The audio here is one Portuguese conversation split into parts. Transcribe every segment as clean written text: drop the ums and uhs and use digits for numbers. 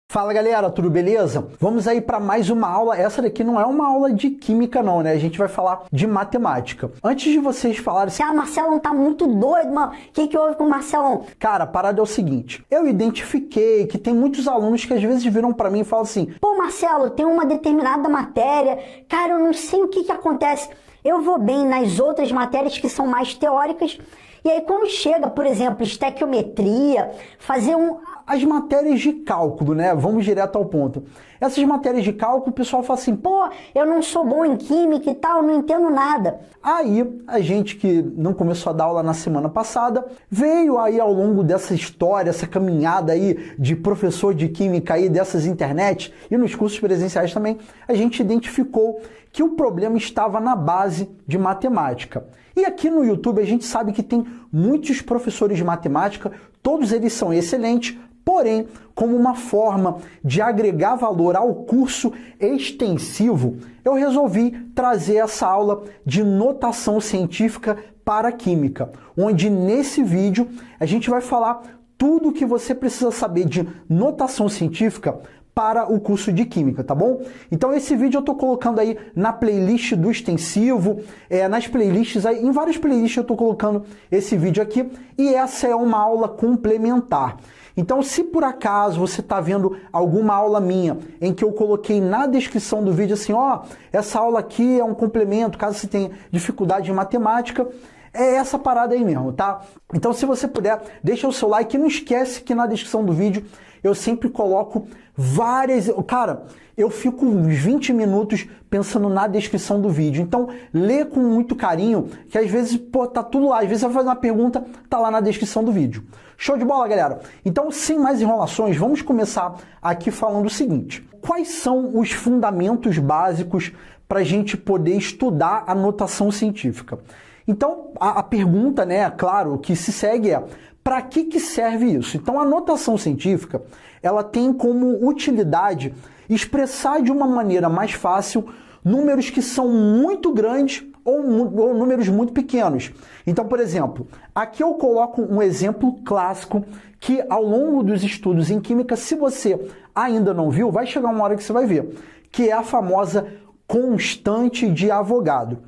Fala galera, tudo beleza? Vamos aí para mais uma aula. Essa daqui não é uma aula de química não, né? A gente vai falar de matemática. Antes de vocês falarem assim, Marcelão tá muito doido, mano. O que houve com o Marcelão? cara, a parada é o seguinte, eu identifiquei que tem muitos alunos que às vezes viram para mim e falam assim, Pô, Marcelo, tem uma determinada matéria, cara, eu não sei o que acontece. Eu vou bem nas outras matérias que são mais teóricas, e aí quando chega, por exemplo, estequiometria, fazer as matérias de cálculo, né? Vamos direto ao ponto. Essas matérias de cálculo, o pessoal fala assim, pô, eu não sou bom em química e tal, não entendo nada. Aí, a gente que não começou a dar aula na semana passada, veio aí ao longo dessa história, essa caminhada aí de professor de química aí dessas internet e nos cursos presenciais também, a gente identificou que o problema estava na base de matemática. E aqui no YouTube a gente sabe que tem muitos professores de matemática, todos eles são excelentes, porém, como uma forma de agregar valor ao curso extensivo, eu resolvi trazer essa aula de notação científica para a química, onde nesse vídeo a gente vai falar tudo o que você precisa saber de notação científica para o curso de Química, tá bom? Então esse vídeo eu tô colocando aí na playlist do extensivo, nas playlists, aí, em várias playlists eu tô colocando esse vídeo aqui, e essa é uma aula complementar. Então se por acaso você tá vendo alguma aula minha em que eu coloquei na descrição do vídeo assim, ó, essa aula aqui é um complemento, caso você tenha dificuldade em matemática, é essa parada aí mesmo, tá? Então se você puder, deixa o seu like e não esquece que na descrição do vídeo eu sempre coloco várias... Cara, eu fico uns 20 minutos pensando na descrição do vídeo. Então, lê com muito carinho, que às vezes, pô, tá tudo lá. Às vezes você vai fazer uma pergunta, tá lá na descrição do vídeo. Show de bola, galera? Então, sem mais enrolações, vamos começar aqui falando o seguinte. Quais são os fundamentos básicos para a gente poder estudar a notação científica? Então, a pergunta, né, claro, que se segue é, para que serve isso? Então, a notação científica, ela tem como utilidade expressar de uma maneira mais fácil números que são muito grandes ou números muito pequenos. Então, por exemplo, aqui eu coloco um exemplo clássico que ao longo dos estudos em química, se você ainda não viu, vai chegar uma hora que você vai ver, que é a famosa constante de Avogadro.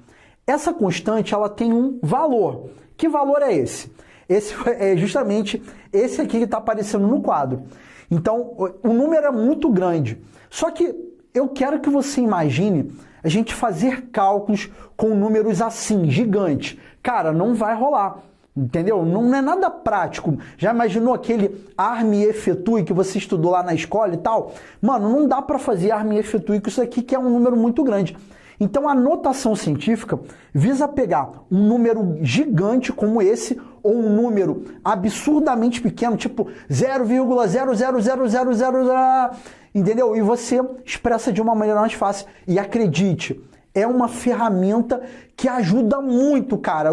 Essa constante, ela tem um valor. Que valor é esse? Esse é justamente esse aqui que está aparecendo no quadro. Então, o número é muito grande. Só que eu quero que você imagine a gente fazer cálculos com números assim, gigantes. Cara, não vai rolar. Entendeu? Não é nada prático. Já imaginou aquele arme e fetui que você estudou lá na escola e tal? Mano, não dá para fazer arme e fetui com isso aqui, que é um número muito grande. Então a notação científica visa pegar um número gigante como esse ou um número absurdamente pequeno, tipo 0,00000, entendeu? E você expressa de uma maneira mais fácil. E acredite, é uma ferramenta que ajuda muito, cara.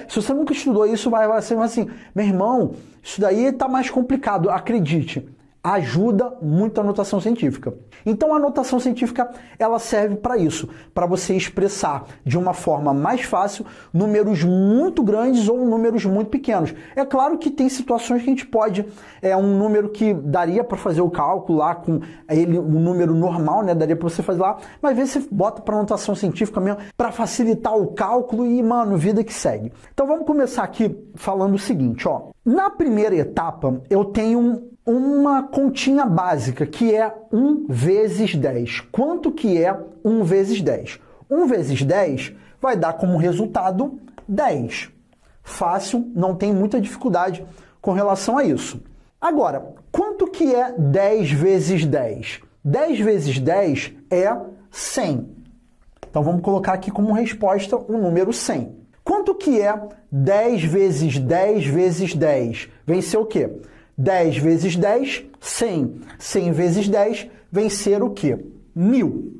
Se você nunca estudou isso, vai ser assim, meu irmão, isso daí tá mais complicado. Acredite. Ajuda muito a notação científica. Então a notação científica ela serve para isso, para você expressar de uma forma mais fácil números muito grandes ou números muito pequenos. É claro que tem situações que a gente pode, um número que daria para fazer o cálculo lá com ele, um número normal, né, daria para você fazer lá, mas às vezes você bota para notação científica mesmo, para facilitar o cálculo e, mano, vida que segue. Então vamos começar aqui falando o seguinte, ó. Na primeira etapa, eu tenho uma continha básica, que é 1 vezes 10. Quanto que é 1 vezes 10? 1 vezes 10 vai dar como resultado 10. Fácil, não tem muita dificuldade com relação a isso. Agora, quanto que é 10 vezes 10? 10 vezes 10 é 100. Então vamos colocar aqui como resposta o número 100. Quanto que é 10 vezes 10 vezes 10? Vem ser o quê? 10 vezes 10, 100. 100 vezes 10 vem ser o quê? 1000.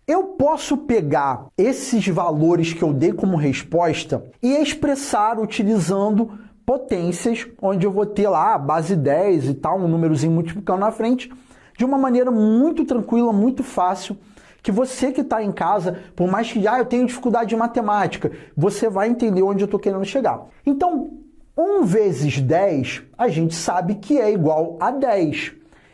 Eu posso pegar esses valores que eu dei como resposta e expressar utilizando potências, onde eu vou ter lá a base 10 e tal, um númerozinho multiplicando na frente, de uma maneira muito tranquila, muito fácil, que você que está em casa, por mais que eu tenha dificuldade de matemática, você vai entender onde eu estou querendo chegar. Então, 1 vezes 10, a gente sabe que é igual a 10.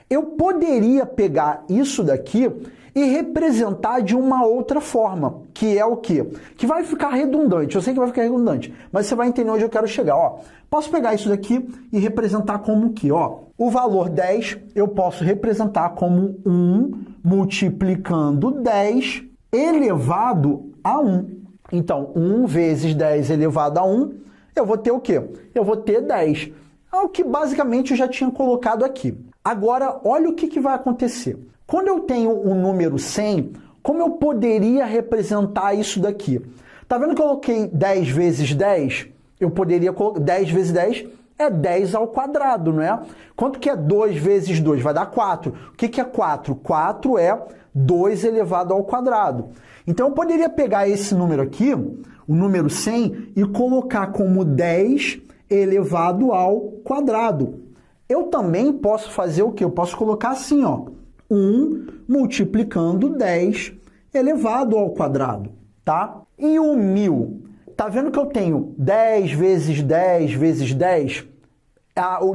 Eu poderia pegar isso daqui e representar de uma outra forma, que é o quê? Que vai ficar redundante, eu sei que vai ficar redundante, mas você vai entender onde eu quero chegar, ó. Posso pegar isso daqui e representar como que, ó, o valor 10 eu posso representar como 1 multiplicando 10 elevado a 1. Então, 1 vezes 10 elevado a 1, eu vou ter o quê? Eu vou ter 10. É o que basicamente eu já tinha colocado aqui. Agora, olha o que vai acontecer. Quando eu tenho o número 100, como eu poderia representar isso daqui? Tá vendo que eu coloquei 10 vezes 10? Eu poderia colocar 10 vezes 10 é 10 ao quadrado, não é? Quanto que é 2 vezes 2? Vai dar 4. O que é 4? 4 é 2 elevado ao quadrado. Então eu poderia pegar esse número aqui, o número 100, e colocar como 10 elevado ao quadrado. Eu também posso fazer o quê? Eu posso colocar assim, ó. 1 multiplicando 10 elevado ao quadrado, tá? E o 1000? Tá vendo que eu tenho 10 vezes 10 vezes 10?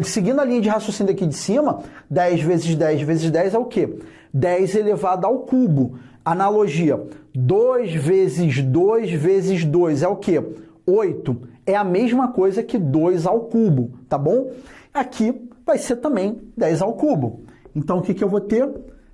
Seguindo a linha de raciocínio aqui de cima, 10 vezes 10 vezes 10 é o quê? 10 elevado ao cubo. Analogia, 2 vezes 2 vezes 2 é o quê? 8. É a mesma coisa que 2 ao cubo, tá bom? Aqui vai ser também 10 ao cubo. Então, o que eu vou ter?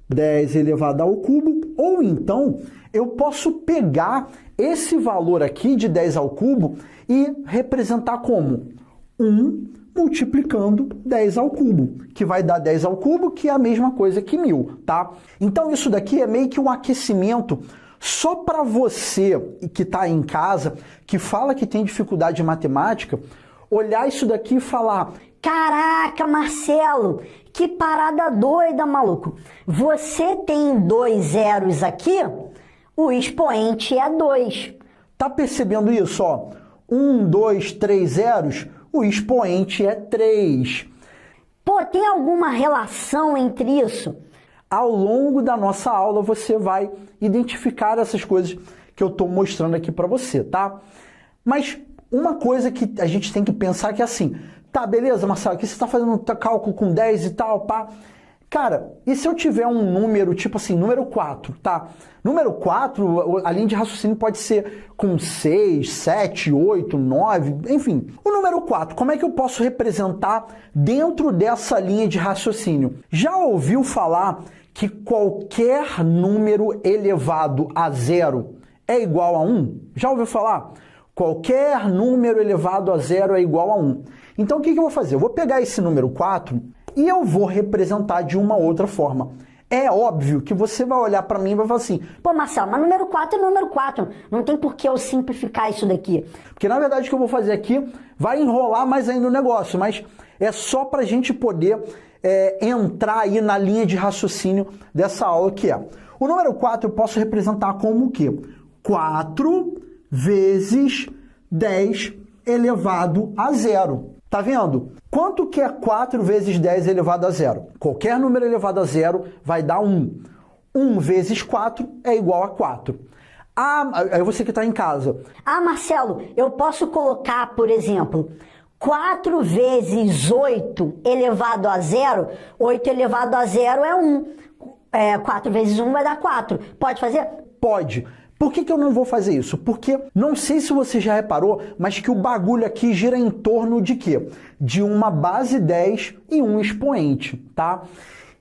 10 elevado ao cubo, ou então eu posso pegar esse valor aqui de 10 ao cubo e representar como 1 multiplicando 10 ao cubo, que vai dar 10 ao cubo, que é a mesma coisa que 1000, tá? Então, isso daqui é meio que um aquecimento só para você que está em casa, que fala que tem dificuldade em matemática, olhar isso daqui e falar: caraca, Marcelo, que parada doida, maluco. Você tem 2 zeros aqui, o expoente é 2. Tá percebendo isso, ó? 1, 2, 3 zeros, o expoente é 3. Pô, tem alguma relação entre isso? Ao longo da nossa aula você vai identificar essas coisas que eu estou mostrando aqui para você, tá? Mas uma coisa que a gente tem que pensar que é assim: tá, beleza, Marcelo, aqui você está fazendo um cálculo com 10 e tal, pá. Cara, e se eu tiver um número, tipo assim, número 4, tá? Número 4, a linha de raciocínio pode ser com 6, 7, 8, 9, enfim. O número 4, como é que eu posso representar dentro dessa linha de raciocínio? Já ouviu falar que qualquer número elevado a 0 é igual a 1? Já ouviu falar? Qualquer número elevado a 0 é igual a 1. Então, o que eu vou fazer? Eu vou pegar esse número 4 e eu vou representar de uma outra forma. É óbvio que você vai olhar para mim e vai falar assim: pô, Marcelo, mas número 4 é número 4. Não tem por que eu simplificar isso daqui. Porque, na verdade, o que eu vou fazer aqui vai enrolar mais ainda o negócio, mas é só para a gente poder entrar aí na linha de raciocínio dessa aula, que é: o número 4 eu posso representar como o quê? 4 vezes 10 elevado a 0. Tá vendo? Quanto que é 4 vezes 10 elevado a 0? Qualquer número elevado a 0 vai dar 1. 1 vezes 4 é igual a 4. Aí você que está em casa: ah, Marcelo, eu posso colocar, por exemplo, 4 vezes 8 elevado a 0? 8 elevado a 0 é 1. 4 vezes 1 vai dar 4. Pode fazer? Pode. Por que eu não vou fazer isso? Porque, não sei se você já reparou, mas que o bagulho aqui gira em torno de quê? De uma base 10 e um expoente, tá?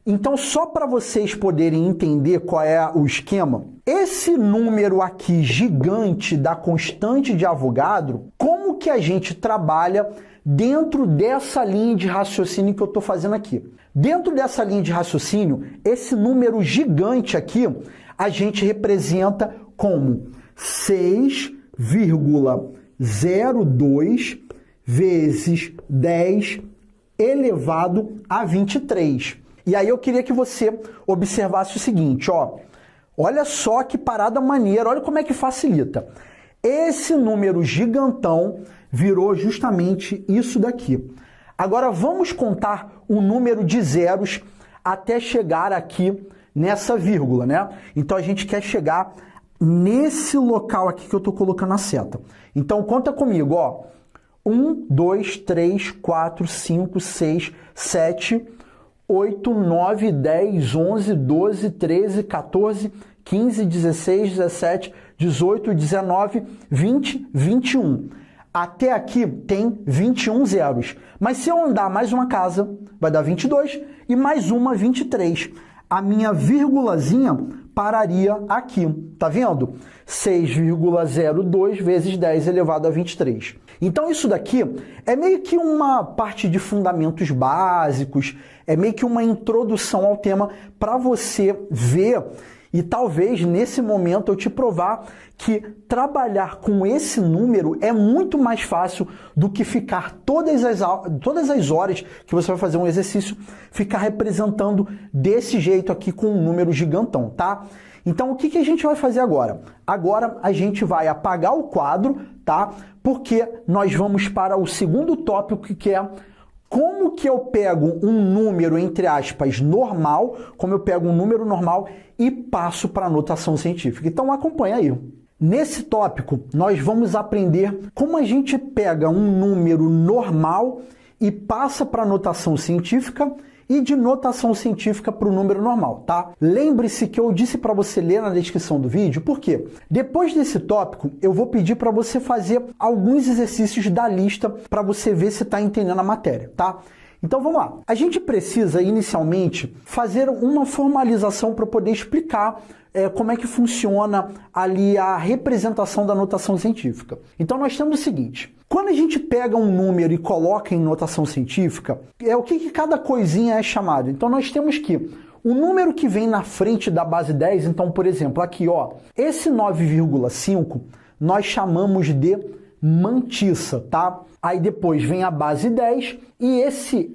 Então, só para vocês poderem entender qual é o esquema, esse número aqui gigante da constante de Avogadro, como que a gente trabalha dentro dessa linha de raciocínio que eu estou fazendo aqui? Dentro dessa linha de raciocínio, esse número gigante aqui, a gente representa como 6,02 vezes 10 elevado a 23. E aí eu queria que você observasse o seguinte, ó. Olha só que parada maneira, olha como é que facilita. Esse número gigantão virou justamente isso daqui. Agora vamos contar o número de zeros até chegar aqui nessa vírgula, né? Então a gente quer chegar nesse local aqui que eu estou colocando a seta. Então conta comigo, ó. 1, 2, 3, 4, 5, 6, 7, 8, 9, 10, 11, 12, 13, 14, 15, 16, 17, 18, 19, 20, 21. Até aqui tem 21 zeros. Mas se eu andar mais uma casa, vai dar 22 e mais uma 23. A minha vírgulazinha pararia aqui, tá vendo? 6,02 vezes 10 elevado a 23. Então isso daqui é meio que uma parte de fundamentos básicos, é meio que uma introdução ao tema para você ver e talvez nesse momento eu te provar que trabalhar com esse número é muito mais fácil do que ficar todas as horas que você vai fazer um exercício, ficar representando desse jeito aqui com um número gigantão, tá? Então o que a gente vai fazer agora? Agora a gente vai apagar o quadro, tá? Porque nós vamos para o segundo tópico que é como que eu pego um número, entre aspas, normal, como eu pego um número normal e passo para a notação científica. Então acompanha aí. Nesse tópico, nós vamos aprender como a gente pega um número normal e passa para a notação científica e de notação científica para o número normal, tá? Lembre-se que eu disse para você ler na descrição do vídeo, por quê? Depois desse tópico, eu vou pedir para você fazer alguns exercícios da lista para você ver se está entendendo a matéria, tá? Então vamos lá. A gente precisa, inicialmente, fazer uma formalização para poder explicar como é que funciona ali a representação da notação científica. Então nós temos o seguinte: quando a gente pega um número e coloca em notação científica, o que cada coisinha é chamado. Então nós temos que o número que vem na frente da base 10, então, por exemplo, aqui, ó, esse 9,5 nós chamamos de mantissa, tá? Aí depois vem a base 10 e esse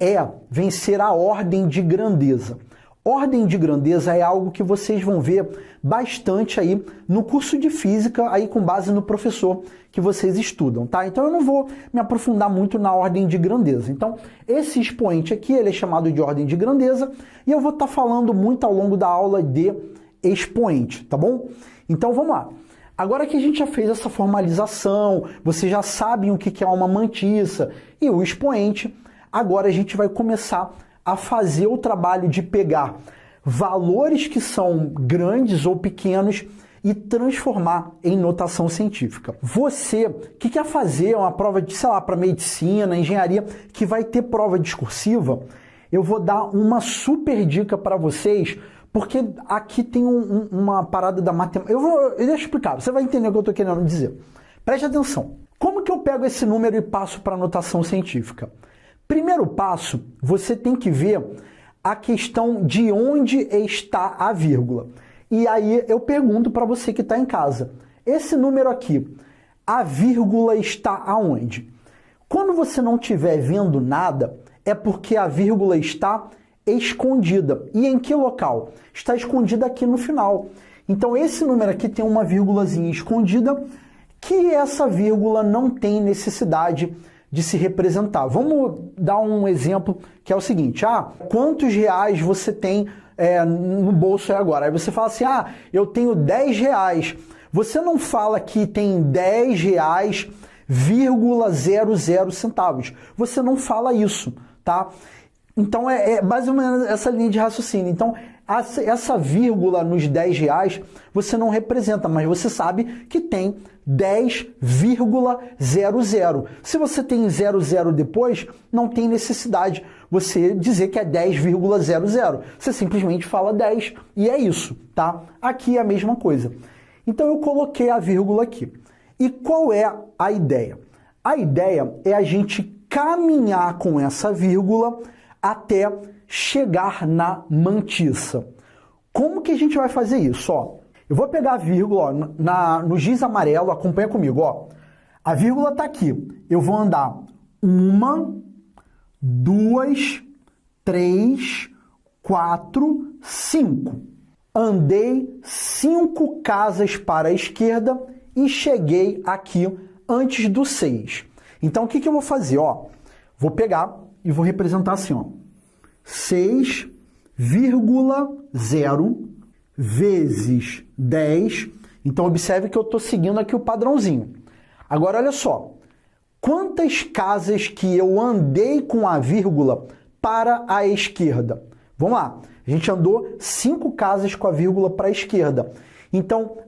vem ser a ordem de grandeza. Ordem de grandeza é algo que vocês vão ver bastante aí no curso de física, aí com base no professor que vocês estudam, tá? Então eu não vou me aprofundar muito na ordem de grandeza. Então, esse expoente aqui, ele é chamado de ordem de grandeza e eu vou estar falando muito ao longo da aula de expoente, tá bom? Então vamos lá. Agora que a gente já fez essa formalização, vocês já sabem o que é uma mantissa e o expoente, agora a gente vai começar a fazer o trabalho de pegar valores que são grandes ou pequenos e transformar em notação científica. Você que quer fazer uma prova de, sei lá, para medicina, engenharia, que vai ter prova discursiva, eu vou dar uma super dica para vocês, porque aqui tem uma parada da matemática. Eu deixo explicar, você vai entender o que eu estou querendo dizer. Preste atenção. Como que eu pego esse número e passo para a notação científica? Primeiro passo, você tem que ver a questão de onde está a vírgula. E aí eu pergunto para você que está em casa, esse número aqui, a vírgula está aonde? Quando você não estiver vendo nada, é porque a vírgula está escondida. E em que local? Está escondida aqui no final. Então esse número aqui tem uma vírgulazinha escondida, que essa vírgula não tem necessidade de se representar. Vamos dar um exemplo que é o seguinte: quantos reais você tem no bolso aí agora? Aí você fala assim, eu tenho 10 reais. Você não fala que tem 10 reais, 0,00 centavos. Você não fala isso, tá? Então é mais ou menos essa linha de raciocínio. Então essa vírgula nos 10 reais você não representa, mas você sabe que tem 10,00. Se você tem 00 depois, não tem necessidade você dizer que é 10,00. Você simplesmente fala 10 e é isso, tá? Aqui é a mesma coisa. Então eu coloquei a vírgula aqui. E qual é a ideia? A ideia é a gente caminhar com essa vírgula até chegar na mantissa. Como que a gente vai fazer isso? Eu vou pegar a vírgula no giz amarelo, acompanha comigo. A vírgula está aqui. Eu vou andar 1, 2, 3, 4, 5. Andei 5 casas para a esquerda e cheguei aqui antes do 6. Então o que eu vou fazer? Vou pegar e vou representar assim, 6,0 vezes 10. Então observe que eu estou seguindo aqui o padrãozinho. Agora olha só, quantas casas que eu andei com a vírgula para a esquerda? Vamos lá. A gente andou 5 casas com a vírgula para a esquerda. Então,